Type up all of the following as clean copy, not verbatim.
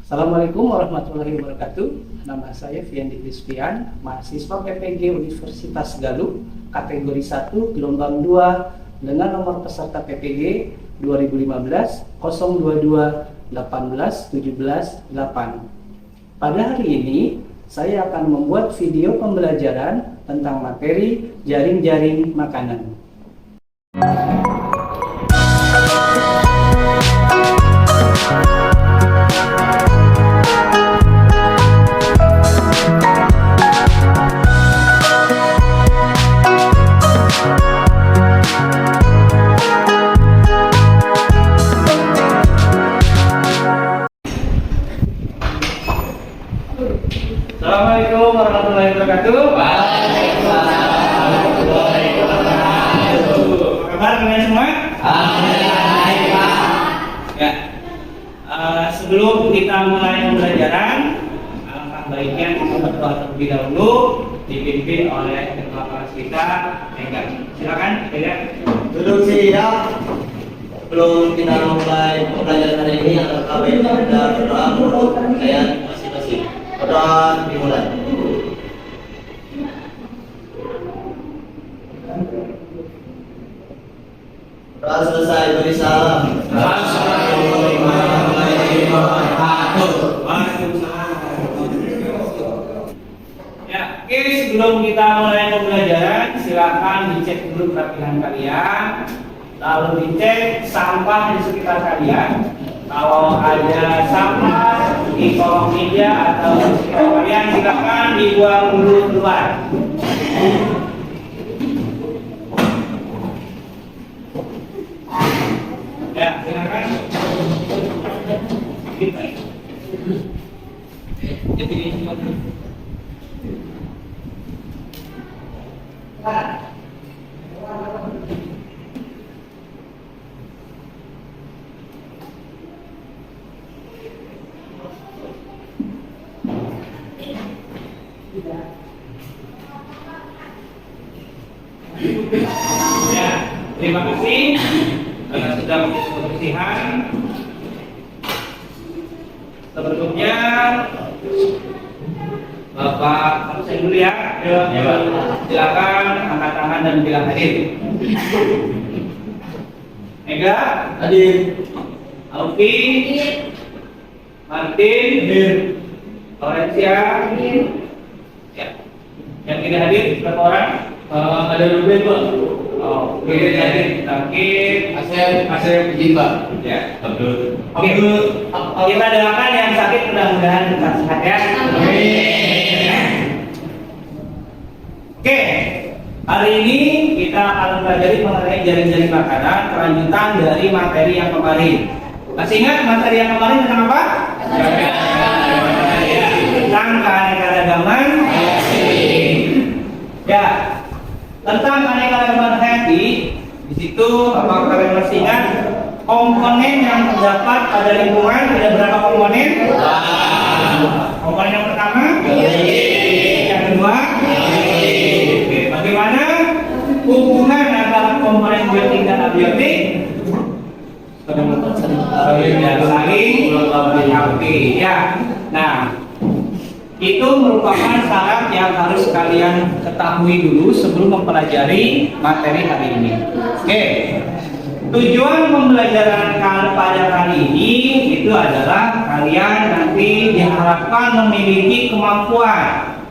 Assalamualaikum warahmatullahi wabarakatuh. Nama saya Fiandi Crispian, mahasiswa PPG Universitas Galuh, kategori 1, gelombang 2, dengan nomor peserta PPG 2015 022 18 17 8. Pada hari ini, saya akan membuat video pembelajaran tentang materi jaring-jaring makanan. Assalamualaikum warahmatullahi wabarakatuh. Waalaikumsalam warahmatullahi wabarakatuh. Apa kabar kalian semua? Alhamdulillah, Pak. Ya. Sebelum kita mulai pembelajaran, alangkah baiknya kita berdoa terlebih dahulu, dipimpin oleh ketua kelas kita, Ega. Silakan, Ega. Duduk siap. Sebelum kita mulai pembelajaran hari ini, alangkah baiknya kita berdoa menurut kalian masing-masing. Berdoa dimulai. Doa selesai, beri salam. Assalamualaikum warahmatullahi wabarakatuh. Ya, oke, sebelum kita mulai pembelajaran, silakan dicek dulu kerapihan kalian, lalu dicek sampah di sekitar kalian. Kalau ada sampah di kolong meja atau di sekitar kalian, silakan dibuang dulu keluar. Ya, silakan. Ya, terima kasih karena sudah melakukan kebersihan. Sebelumnya, Bapak absen dulu ya. Silakan angkat tangan dan bilang hadir. Ega, Hadir. Alfi, Martin, Florencia, ya. Yang tidak hadir berapa orang? Ada Ruben, Pak. Oh, oke, hadir. Sakit, Asep izin, Pak. ya. Abdul. Oke, kita doakan yang sakit mudah-mudahan cepat sehat ya. Amin. Oke, hari ini kita akan mempelajari mengenai jaring-jaring makanan, kelanjutan dari materi yang kemarin. Masih ingat materi yang kemarin tentang apa? Tentang keanekaragaman. Ya, tentang keanekaragaman hayati. Di situ, apakah kalian masih ingat komponen yang terdapat pada lingkungan? Ada berapa komponen? Komponen yang pertama, yang kedua. Oke, bagaimana hubungan antara komponen biotik dan abiotik? Saling melengkapi. Ya, nah itu merupakan syarat yang harus kalian ketahui dulu sebelum mempelajari materi hari ini. Oke. Tujuan pembelajaran pada kali ini itu adalah kalian nanti diharapkan memiliki kemampuan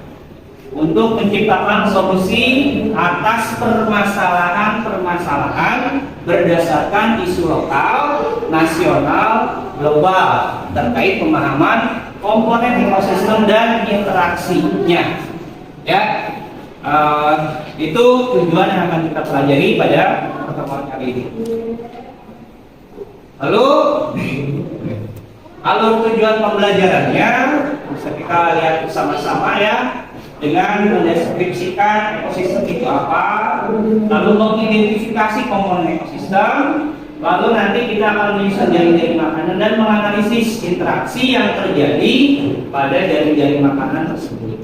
untuk menciptakan solusi atas permasalahan-permasalahan berdasarkan isu lokal, nasional, global terkait pemahaman komponen ekosistem dan interaksinya. Ya, itu tujuan yang akan kita pelajari pada pertemuan kali ini. Lalu alur tujuan pembelajarannya bisa kita lihat bersama-sama ya, dengan mendeskripsikan ekosistem itu apa, lalu mengidentifikasi komponen ekosistem, lalu nanti kita akan menyusun jaring-jaring makanan dan menganalisis interaksi yang terjadi pada jaring-jaring makanan tersebut.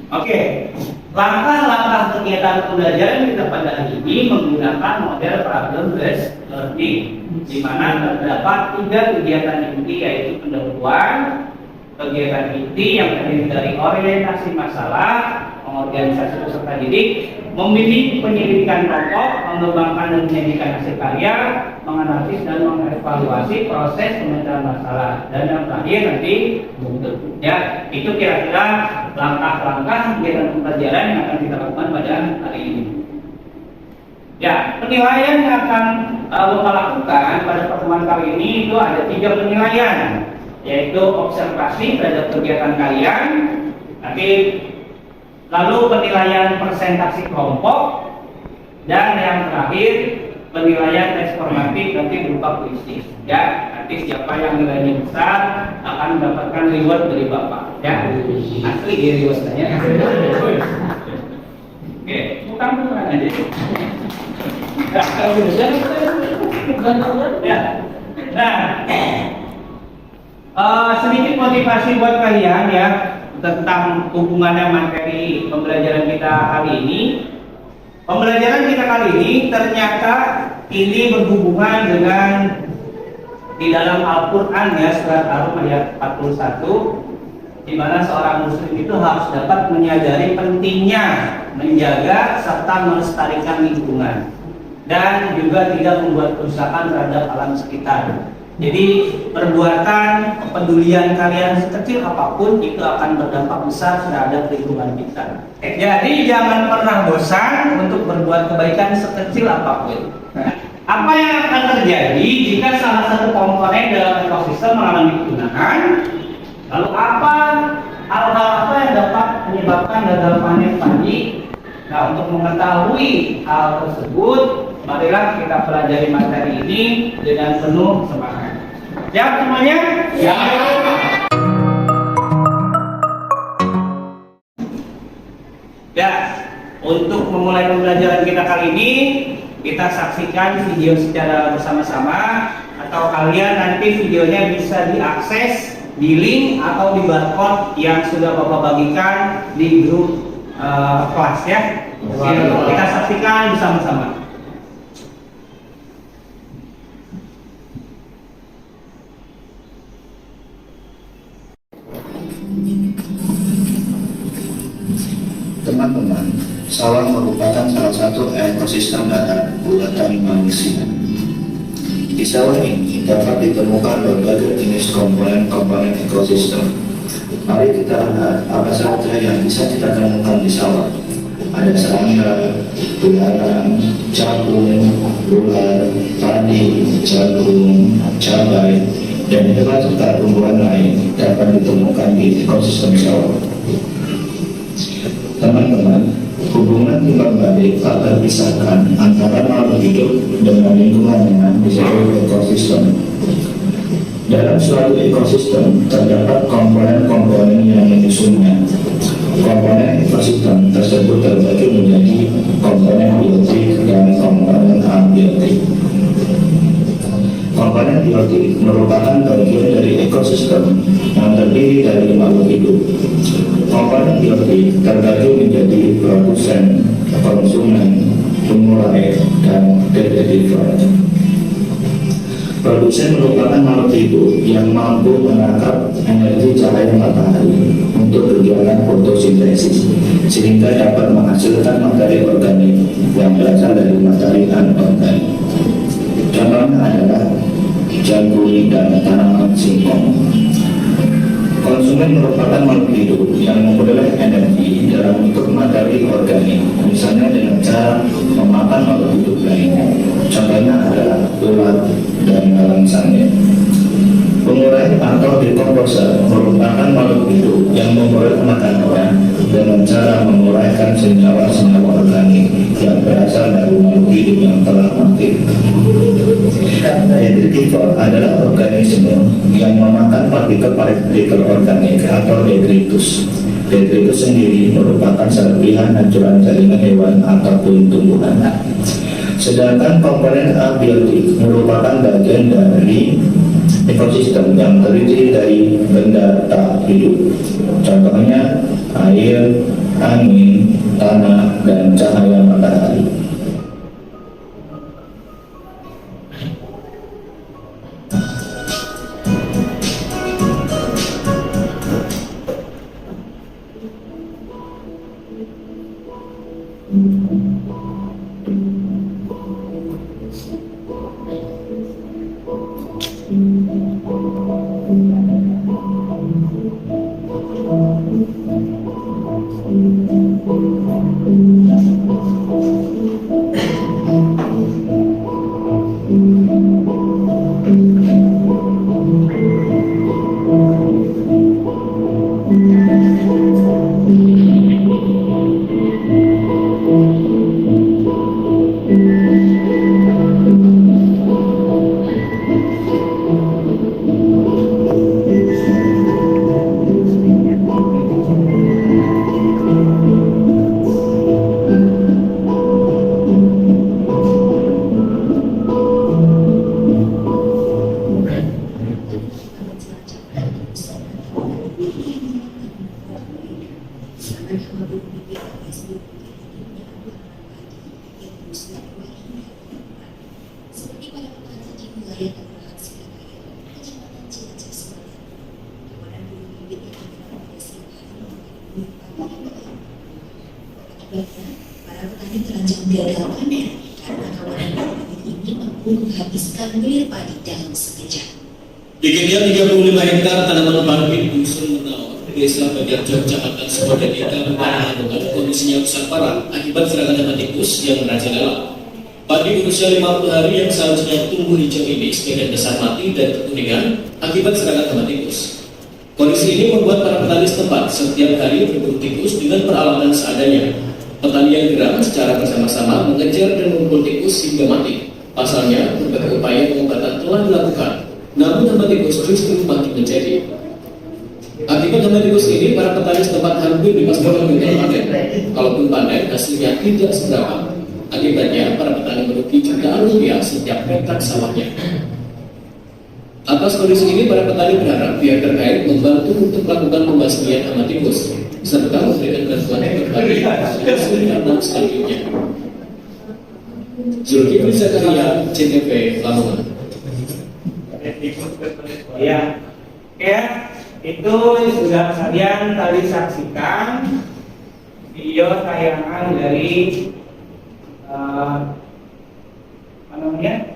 Oke, Langkah-langkah kegiatan pembelajaran kita pada hari ini menggunakan model problem-based learning, di mana terdapat 3 kegiatan inti, yaitu pendahuluan, kegiatan inti yang terdiri dari orientasi masalah, mengorganisasi peserta didik, memilih penyelidikan kelompok, mengembangkan dan menyajikan hasil karya, menganalisis dan mengevaluasi proses pemecahan masalah, dan yang terakhir nanti bentuk. Ya, itu kira-kira langkah-langkah kegiatan pembelajaran yang akan kita lakukan pada hari ini. Ya, penilaian yang akan Bapak lakukan pada pertemuan kali ini itu ada 3 penilaian, yaitu observasi terhadap kegiatan kalian, nanti lalu penilaian presentasi kelompok, dan yang terakhir penilaian tes formatif nanti berupa kuisis. Ya, nanti siapa yang nilainya besar akan mendapatkan reward dari Bapak. Ya, asli ya rewardnya. Oke, bukan aja. Ya. Nah, sedikit motivasi buat kalian ya tentang hubungannya materi pembelajaran kita hari ini. Pembelajaran kita kali ini ternyata ini berhubungan dengan di dalam Al-Quran ya, surat Ar-Rum ayat 41, di mana seorang muslim itu harus dapat menyadari pentingnya menjaga serta melestarikan lingkungan dan juga tidak membuat kerusakan terhadap alam sekitar. Jadi perbuatan kepedulian kalian sekecil apapun itu akan berdampak besar terhadap lingkungan kita. Jadi jangan pernah bosan untuk berbuat kebaikan sekecil apapun. Apa yang akan terjadi jika salah satu komponen dalam ekosistem mengalami kepunahan? Lalu apa hal-hal apa yang dapat menyebabkan gagal panen padi? Nah, untuk mengetahui hal tersebut, marilah kita pelajari materi ini dengan penuh semangat. Siap semuanya? Ya. Ya, untuk memulai pembelajaran kita kali ini, kita saksikan video secara bersama-sama, atau kalian nanti videonya bisa diakses di link atau di barcode yang sudah Bapak bagikan di grup kelas ya. Kita saksikan bersama-sama. Teman-teman, sawah merupakan salah satu ekosistem darat buatan manusia. Di sawah ini dapat ditemukan berbagai jenis komponen-komponen ekosistem. Mari kita lihat apa saja yang bisa kita temukan di sawah. Ada serangga, belalang, capung, ular, padi, jagung, cabai, dan serta tumbuhan lain dapat ditemukan di ekosistem sawah. Teman-teman, hubungan timbal balik tak terpisahkan antara makhluk hidup dengan lingkungannya di suatu ekosistem. Dalam suatu ekosistem terdapat komponen-komponen yang menyusunnya. Komponen ekosistem tersebut terbagi menjadi komponen biotik dan komponen abiotik. Komponen biotik merupakan bagian dari ekosistem yang terdiri dari makhluk hidup. Komponen biotik terbagi menjadi produsen, konsumen, pengurai, dan detektiver. Produsen merupakan makhluk hidup yang mampu menangkap energi cahaya matahari untuk kegiatan fotosintesis, sehingga dapat menghasilkan materi organik yang berasal dari materi anorganik. Contohnya adalah jagung dan tanaman singkong. Konsumen merupakan makhluk hidup yang memperoleh energi dalam bentuk materi organik, misalnya dengan cara memakan makhluk hidup lainnya. Contohnya adalah ulat dan langsangnya. Pengurai atau dekomposer merupakan makhluk hidup yang memperoleh makanannya dengan cara menguraikan senyawa-senyawa organik yang berasal dari makhluk hidup yang telah mati. Detritus adalah organisme yang memakan partikel-partikel organik atau detritus. Detritus sendiri merupakan serpihan hancuran jaringan hewan ataupun tumbuhan. Sedangkan komponen abiotik merupakan bagian dari ekosistem yang terdiri dari benda tak hidup. Contohnya air, angin, tanah, dan cahaya matahari. Para petani terancam gagal panen karena kawanan bibit ini mampu menghabiskan nilai padi dalam sekejap. Di kegiatan 35 hektar tanaman padi di Dusun Menawar, Desa Banjar Jogja akan sebuah desa Panangan kondisinya rusak parah akibat serangan hama tikus yang merajalela. Padi berusia 50 hari yang seharusnya tumbuh hijau ini sebagian besar mati dan kekuningan akibat serangan hama tikus. Kondisi ini membuat para petani setempat setiap hari berburu tikus dengan peralatan seadanya. Petani yang geram secara bersama-sama mengejar dan memukul tikus hingga mati. Pasalnya, berbagai upaya pengobatan telah dilakukan, namun hama tikus justru makin menjadi. Akibat hama tikus ini, para petani setempat hampir dipastikan gagal panen. Kalaupun panen, hasilnya tidak seberapa. Akibatnya, para petani merugi jutaan rupiah setiap hektar sawahnya. Atas kondisi ini, para petani berharap pihak terkait membantu untuk melakukan pembasmian hama tikus serta memberikan bantuan berbagi hasil selanjutnya. Zulkifli Zakaria, CTV Lamongan. Ya, itu sudah kalian tadi saksikan video tayangan dari apa namanya,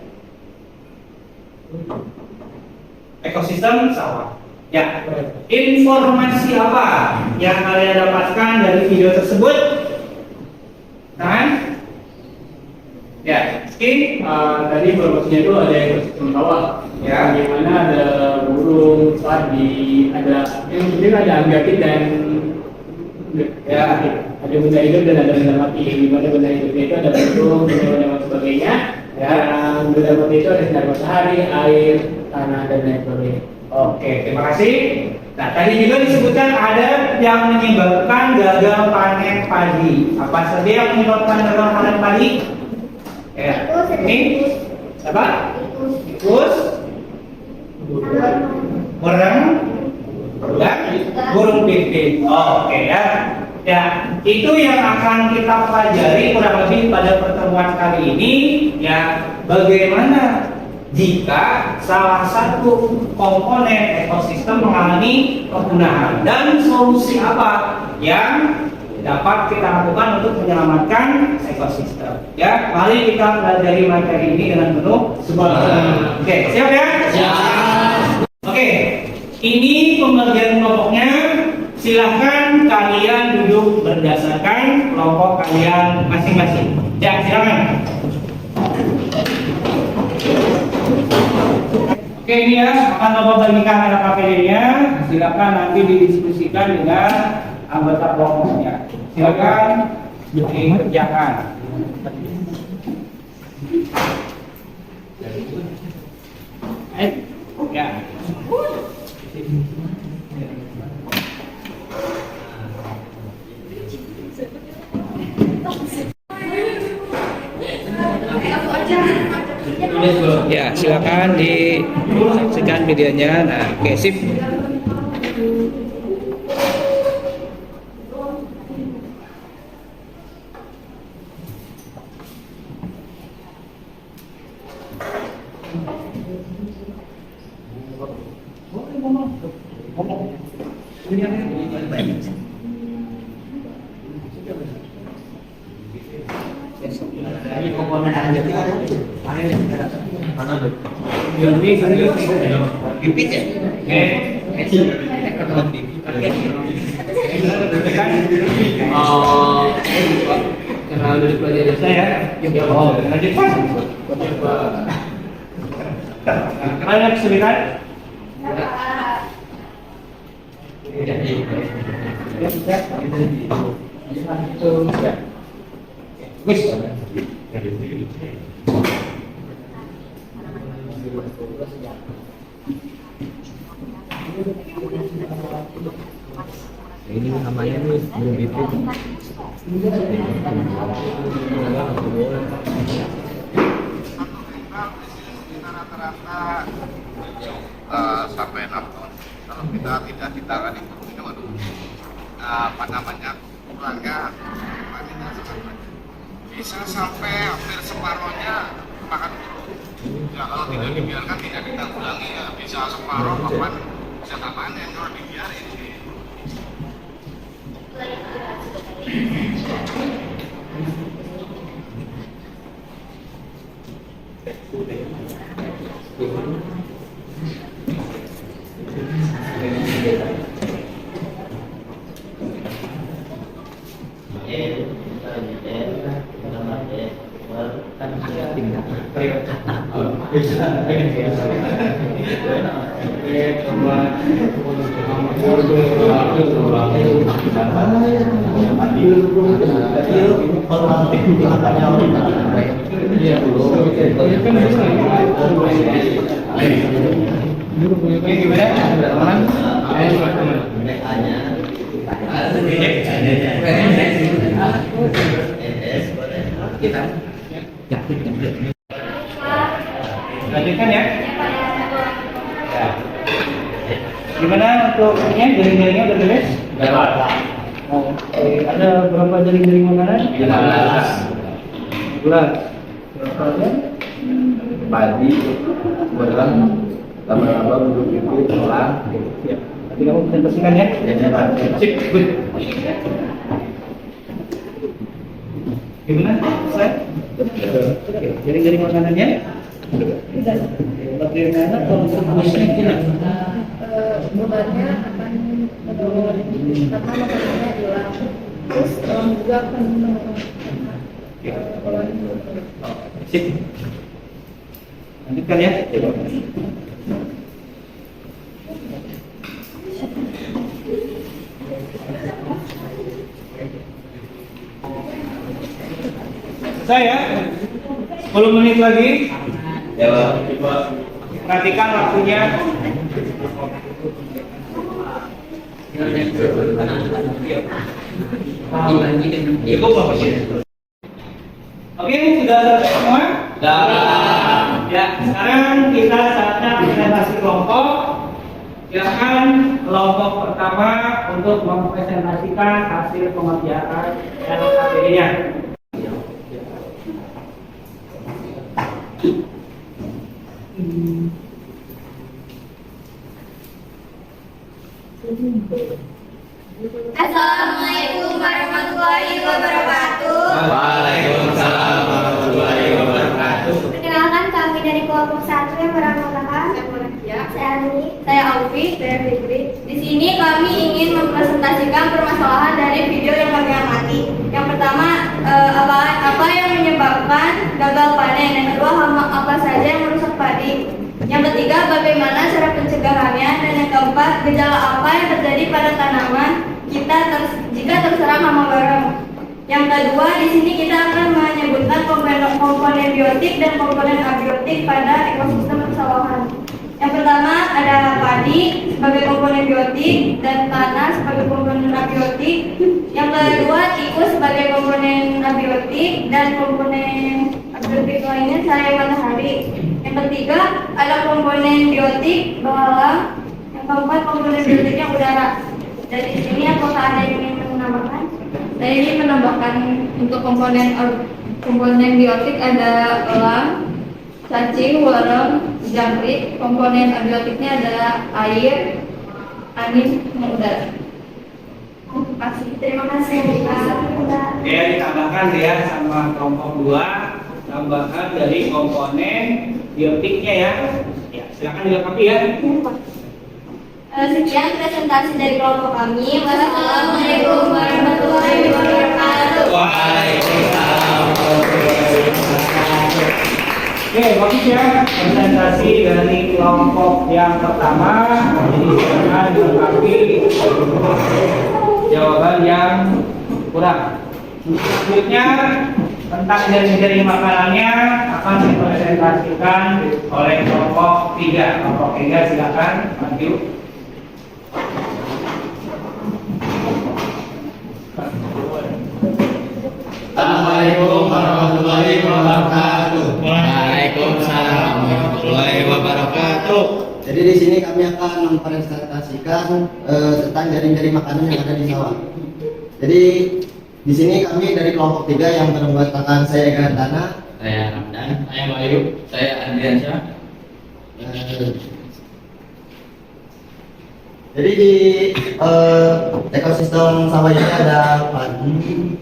ekosistem sawah. Ya, informasi apa yang kalian dapatkan dari video tersebut? Kan? Ya, Tadi informasinya itu ada ekosistem sawah, ya, di mana ada burung, padi, ada yang penting ada anggrek dan ya, ada benda hidup dan ada benda mati. Di mana benda hidupnya itu ada burung, benda dan sebagainya. Ya. Dan benda mati itu ada sinar matahari, air, tanah dan lain sebagainya. Oke, terima kasih. Nah, tadi juga disebutkan ada yang menyebabkan gagal panen padi. Apa saja yang menyebabkan gagal panen padi? Ya, ini apa? Tikus, mereng, dan burung pipit. Oke ya. Ya, itu yang akan kita pelajari kurang lebih pada pertemuan kali ini. Ya, bagaimana jika salah satu komponen ekosistem mengalami kepunahan dan solusi apa yang dapat kita lakukan untuk menyelamatkan ekosistem. Ya, mari kita pelajari materi ini dengan penuh semangat. Oke, siap ya? Siap. Oke, ini pembagian kelompoknya. Silahkan kalian duduk berdasarkan kelompok kalian masing-masing. Ya, silakan. Oke, ini ya akan Bapak bagikan LKPD-nya. Silakan nanti didiskusikan dengan anggota kelompoknya. Silakan dikerjakan. Ya. Ya, silakan disaksikan videonya. Nah, oke, sip. Ini komponen analitik mana tuh? Pipit ya? Oh, kenal dari pelajaran saya. Oh, lanjut Pak. Kenal yang kesulitan? Gus. Ini namanya nih belum itu. Rata-rata sampai 6 ton. Kalau kita tidak ditangani ini waduh apa namanya kurangnya panennya sangat banyak. Bisa sampai hampir separuhnya makan burung. Ya kalau tidak dibiarkan tidak kita ulangi ya bisa separuh kapan bisa tak panen kalau dibiarin. Lanjutkan ya. Gimana untuk ini jaring-jaringnya udah beres? Oke, ada berapa jaring-jaring makanan? 15. Berapa aja? Padi, belang, lama-lama duduk itu pulang. Ya. Nanti kamu presentasikan ya. Sip, good. Gimana? Selesai? Oke, jaring-jaring makanannya? Bagaimana kalau fokusnya tidak? Bulannya akan menurun karena makanannya hilang. Terus juga akan menurun. Sip. Lanjutkan ya. Selesai ya. 10 menit lagi. Ya, Perhatikan waktunya. Oke, sudah selesai semua? Ya, sekarang kita saatnya presentasi kelompok. Silakan kelompok pertama untuk mempresentasikan hasil pengerjaan LKPD-nya. Assalamualaikum warahmatullahi wabarakatuh. Waalaikumsalam warahmatullahi wabarakatuh. Perkenalkan kami dari kelompok 1 yang beranggotakan saya Ani, saya Alfi, saya Fikri. Di sini kami ingin mempresentasikan permasalahan dari video yang kami amati. Yang pertama, apa yang menyebabkan gagal panen? Yang kedua, hama apa saja yang merusak padi? Yang ketiga, bagaimana cara pencegahannya? Dan yang keempat, gejala apa yang terjadi pada tanaman kita jika terserang hama barang? Yang kedua, di sini kita akan menyebutkan komponen biotik dan komponen abiotik pada ekosistem persawahan. Yang pertama ada padi sebagai komponen biotik dan tanah sebagai komponen abiotik. Yang kedua, tikus sebagai komponen abiotik dan komponen abiotik lainnya cahaya matahari. Yang ketiga ada komponen biotik belalang. Yang keempat komponen biotiknya udara. Dan di sini apakah ada yang ingin menambahkan? Saya ingin menambahkan untuk komponen biotik ada elang, cacing, worm, jangkrik. Komponen abiotiknya adalah air, angin, dan udara. Terima kasih. Oke, ditambahkan ya sama kelompok 2 tambahan dari komponen biotiknya ya. Ya, silakan dilengkapi ya. Sekian presentasi dari kelompok kami. Wassalamualaikum warahmatullahi wabarakatuh. Waalaikumsalam. Oke, bagus ya presentasi dari kelompok yang pertama. Jadi silakan dilengkapi jawaban yang kurang. Selanjutnya tentang jenis-jenis makanannya akan dipresentasikan oleh kelompok 3. Kelompok 3 silakan maju. Assalamualaikum warahmatullahi wabarakatuh. Waalaikumsalam warahmatullahi wabarakatuh. Jadi di sini kami akan mempresentasikan tentang jaring-jaring makanan yang ada di sawah. Jadi di sini kami dari kelompok 3 yang beranggotakan saya Gandana, Saya Ramdan, saya Bayu, saya Andriansyah. Jadi di ekosistem sawah ini ada padi,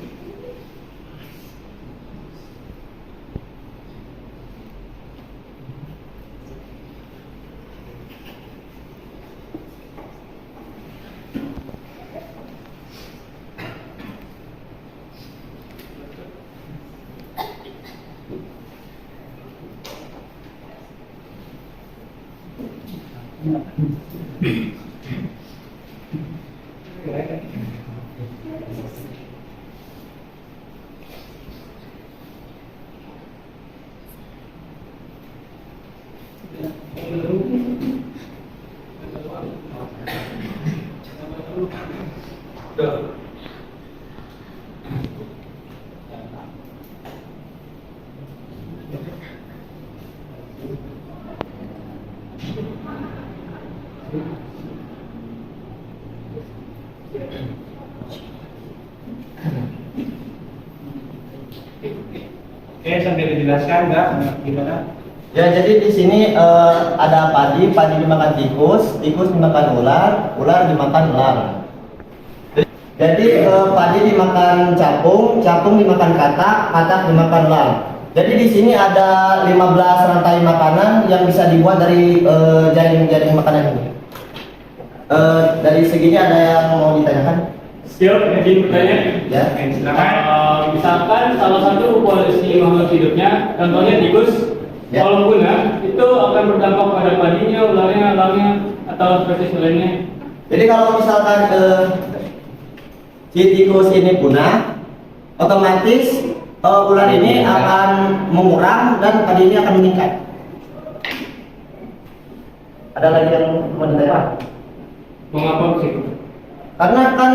Oke, sambil dijelaskan enggak gimana? ya jadi di sini ada padi, padi dimakan tikus, tikus dimakan ular, ular dimakan elang. Jadi padi dimakan capung, capung dimakan katak, katak dimakan elang. Jadi di sini ada 15 rantai makanan yang bisa dibuat dari jaring-jaring makanan ini. Dari seginya ada yang mau ditanyakan? Siap, izin bertanya. Ya. Oke, silakan. Misalkan salah satu polisi makhluk hidupnya, contohnya tikus, Ya. kalau punah itu akan berdampak pada padinya, ularnya, elangnya, atau spesies lainnya. Jadi kalau misalkan si tikus ini punah, otomatis ular ini akan mengurang dan padi ini akan meningkat. Ada lagi yang mau ditanya? Mengapa sih? Karena kan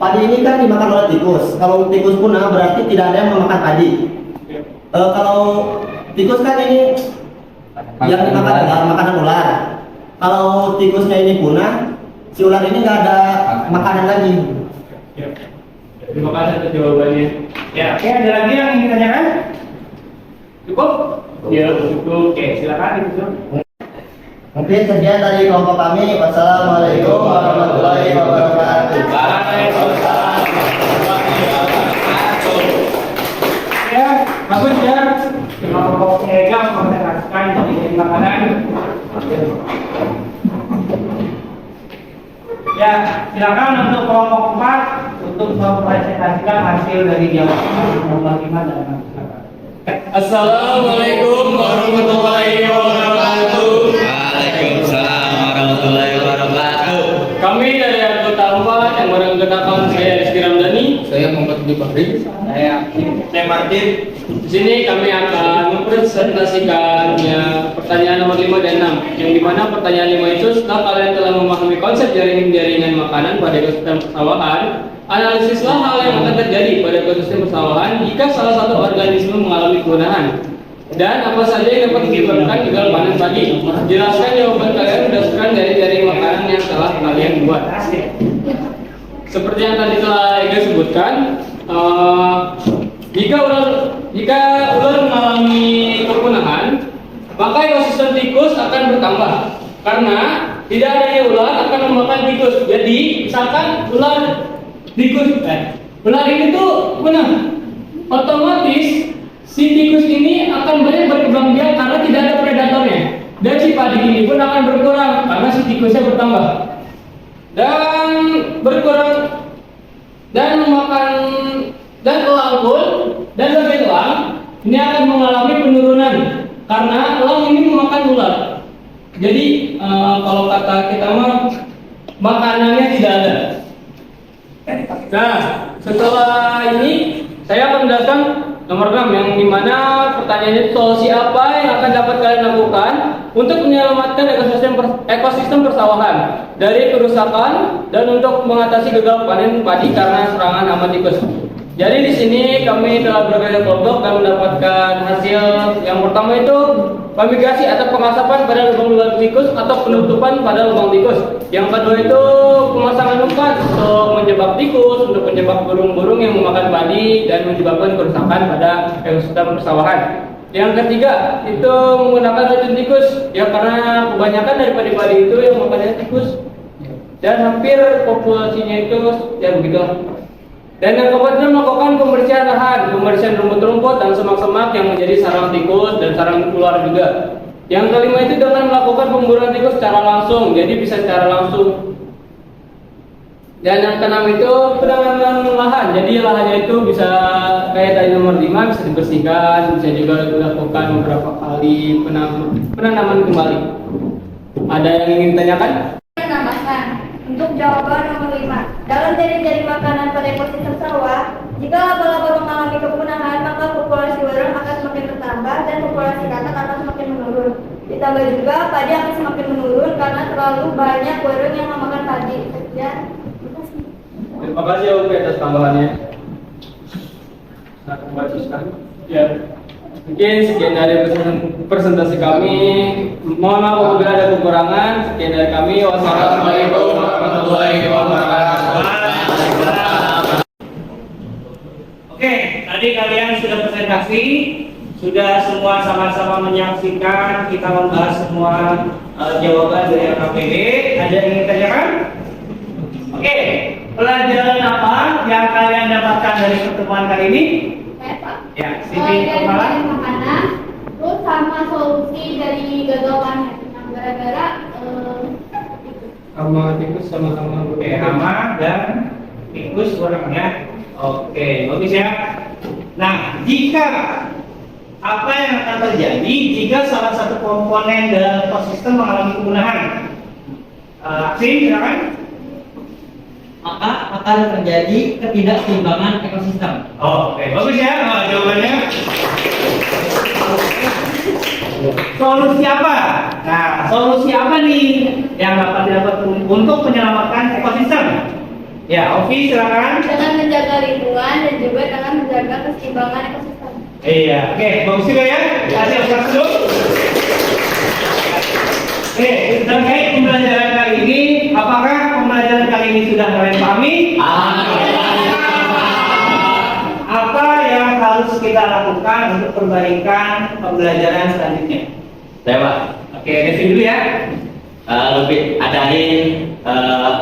padi ini kan dimakan oleh tikus. Kalau tikus punah berarti tidak ada yang memakan padi. Kalau tikus kan ini yang dimakan adalah makanan ular. Kalau tikusnya ini punah, si ular ini nggak ada makanan lagi. Ya. Terima kasih atas jawabannya. Ya, oke, ada lagi yang ingin ditanyakan? Cukup? Ya, cukup. Oke, silakan ditutup. Mungkin sekian dari kelompok kami. Wassalamualaikum warahmatullahi wabarakatuh. Ya, bagus ya. Kelompok 3 mempresentasikan jenis makanan. Ya, silakan untuk kelompok 4 untuk mempresentasikan hasil dari jawaban nomor 5 dan 6. Assalamualaikum warahmatullahi wabarakatuh. Waalaikumsalam warahmatullahi wabarakatuh. Kami dari anggota 4 yang beranggotakan saya Rizky Ramdhani, Saya Muhammad Budi Fahri. saya Martin. Di sini kami akan mempresentasikan pertanyaan nomor 5 dan 6. Yang dimana pertanyaan 5 itu setelah kalian telah memahami konsep jaringan makanan pada ekosistem persawahan, analisislah hal yang akan terjadi pada ekosistem persawahan jika salah satu organisme mengalami kepunahan. Dan apa saja yang dapat dilakukan jika panen padi. Jelaskan jawaban kalian berdasarkan dari jaring makanan yang telah kalian buat. Seperti yang tadi telah Ega sebutkan, jika ular mengalami kepunahan, maka ekosistem tikus akan bertambah karena tidak adanya ular akan memakan tikus. Jadi misalkan ular ini tuh otomatis si tikus ini akan banyak berkembang biak karena tidak ada predatornya. Dan si padi ini pun akan berkurang karena si tikusnya bertambah dan berkurang dan memakan dan elang pun dan lebih elang ini akan mengalami penurunan karena elang ini memakan ular. Jadi kalau kata kita mah makanannya tidak ada. Nah, setelah ini saya akan menjelaskan nomor 6 yang dimana pertanyaannya solusi apa yang akan dapat kalian lakukan untuk menyelamatkan ekosistem persawahan dari kerusakan dan untuk mengatasi gagal panen padi karena serangan hama tikus. Jadi di sini kami telah berbeda kelompok dan mendapatkan hasil yang pertama itu fumigasi atau pengasapan pada lubang-lubang tikus atau penutupan pada lubang tikus. Yang kedua itu pemasangan umpan untuk menjebak tikus, untuk menjebak burung-burung yang memakan padi dan menyebabkan kerusakan pada ekosistem persawahan. Yang ketiga itu menggunakan racun tikus, ya karena kebanyakan dari padi-padi itu yang makannya tikus dan hampir populasinya itu ya begitulah. Dan yang keempat itu melakukan pembersihan lahan, pembersihan rumput-rumput dan semak-semak yang menjadi sarang tikus dan sarang ular juga. Yang kelima itu dengan melakukan pemburuan tikus secara langsung, jadi bisa secara langsung. Dan yang keenam itu penanganan lahan, jadi lahannya itu bisa kayak tadi nomor 5 bisa dibersihkan, bisa juga dilakukan beberapa kali penanaman kembali. Ada yang ingin ditanyakan? Menambahkan untuk jawaban nomor 5. Dalam ciri-ciri makanan pada ekosistem sawah, jika laba-laba mengalami kepunahan, maka populasi warung akan semakin bertambah dan populasi katak akan semakin menurun. Ditambah juga padi akan semakin menurun karena terlalu banyak warung yang memakan padi. Sekian. Terima kasih Om atas tambahannya. Sangat bagus sekali. Ya. Mungkin sekian dari presentasi kami. Mohon maaf apabila ada kekurangan. Sekian dari kami. Wassalamualaikum warahmatullahi wabarakatuh. Oke, tadi kalian sudah presentasi, sudah semua sama-sama menyaksikan kita membahas semua jawaban dari LKPD. Ada yang ingin tanyakan? Oke, pelajaran apa yang kalian dapatkan dari pertemuan kali ini? Ya, Siti Kepala. Makanan, terus sama solusi dari gagal panen. Gara-gara Hama tikus sama hama dan tikus orangnya. Oke, bagus ya. Nah, jika apa yang akan terjadi jika salah satu komponen dalam ekosistem mengalami kepunahan? Aksi, silakan. Maka akan terjadi ketidakseimbangan ekosistem. Oke, bagus ya jawabannya. Solusi apa? Nah, solusi apa nih yang dapat dilakukan untuk menyelamatkan ekosistem? Ya, Ovi silakan. dengan menjaga lingkungan dan juga dengan menjaga keseimbangan ekosistem. Iya, oke, bagus juga ya. Kasih Ustaz dulu. Oke, terkait pembelajaran kali ini, apakah pembelajaran kali ini sudah kalian pahami? Apa yang harus kita lakukan untuk perbaikan pembelajaran selanjutnya? Saya Pak, Oke, Devi dulu ya. lebih adain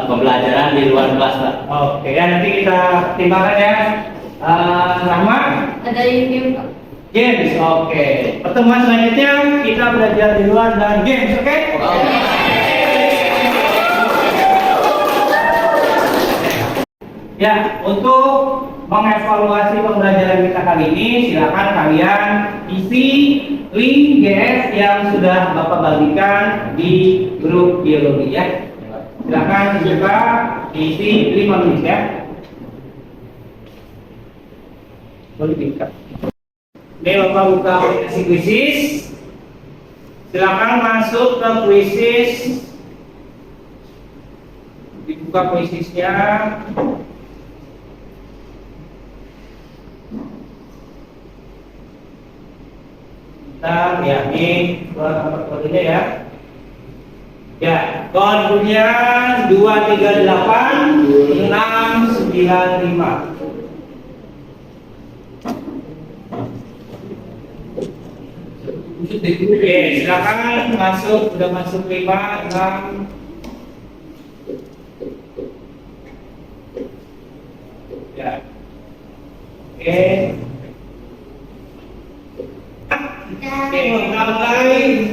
pembelajaran di luar kelas Pak. Oke, ya nanti kita timbangkan ya. Rahma, Ada yang games. Oke, pertemuan selanjutnya kita belajar di luar dan games. Oke? Ya, untuk mengevaluasi pembelajaran kita kali ini, silakan kalian isi link GS yang sudah Bapak bagikan di grup biologi ya. Silakan dibuka, isi 5 menit ya. Boleh dibuka. Ini Bapak buka aplikasi kuisis. Silakan masuk ke kuisis. Dibuka kuisisnya. Bentar, ya ini buat nomor kodenya ya. Ya, kodenya 238695. Oke, silakan masuk, sudah masuk 5, 6, Ya. Oke. Oke, kita mulai.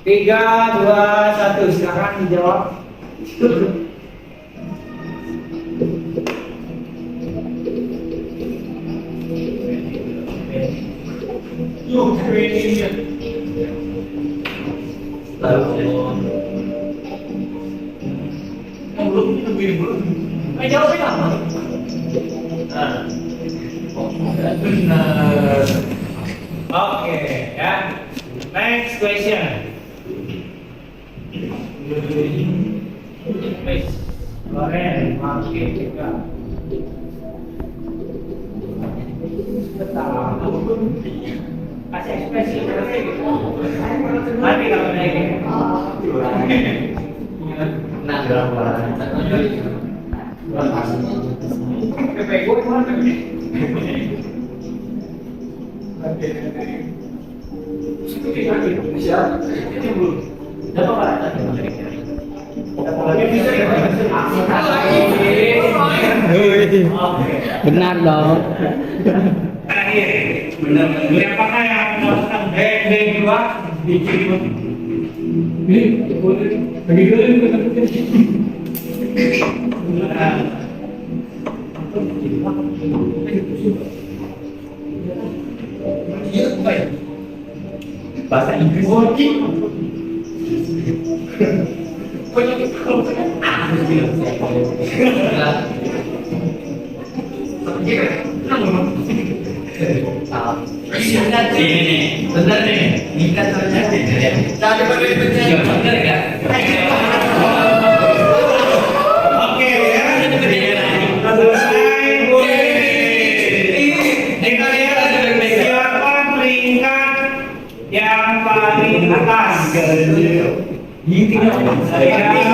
3, 2, 1, silakan dijawab. Jawabnya apa? Benar. Oke, ya. Next question. Loren, oke, juga. Kasih ekspresi. Mati kalau naik. Nah, Benar dong. Terakhir, benar. Siapakah yang mendapatkan B2 di Cibubur? Ini bagi dulu. Bahasa Inggris. Ini benar nih, nikah terjadi. Tadi pada itu benar ya. Oke ya. Selesai. Kita lihat siapa peringkat yang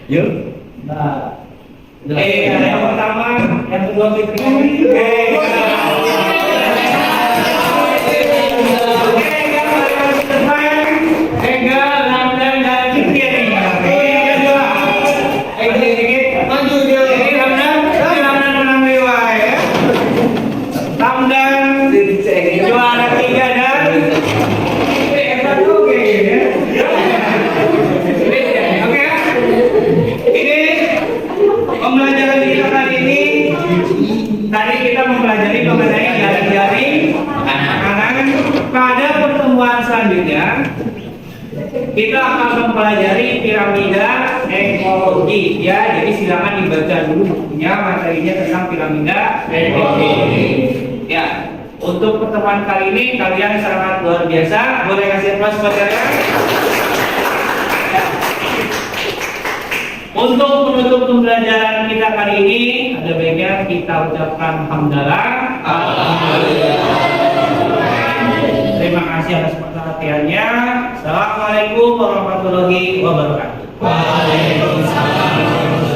paling atas. Atas nama yang pertama, yang kedua juara 3 dan oke. Ini pembelajaran kita kali ini. Tadi kita mempelajari mengenai jaring-jaring makanan. Pada pertemuan selanjutnya kita akan mempelajari piramida ekologi ya. Jadi silakan dibaca dulu bukunya, materinya tentang piramida ekologi ya. Untuk pertemuan kali ini kalian sangat luar biasa. Boleh kasih aplaus buat kalian. Untuk menutup pembelajaran kita kali ini, ada baiknya kita ucapkan hamdalah. Terima kasih atas perhatiannya. Assalamualaikum warahmatullahi wabarakatuh. Waalaikumsalam.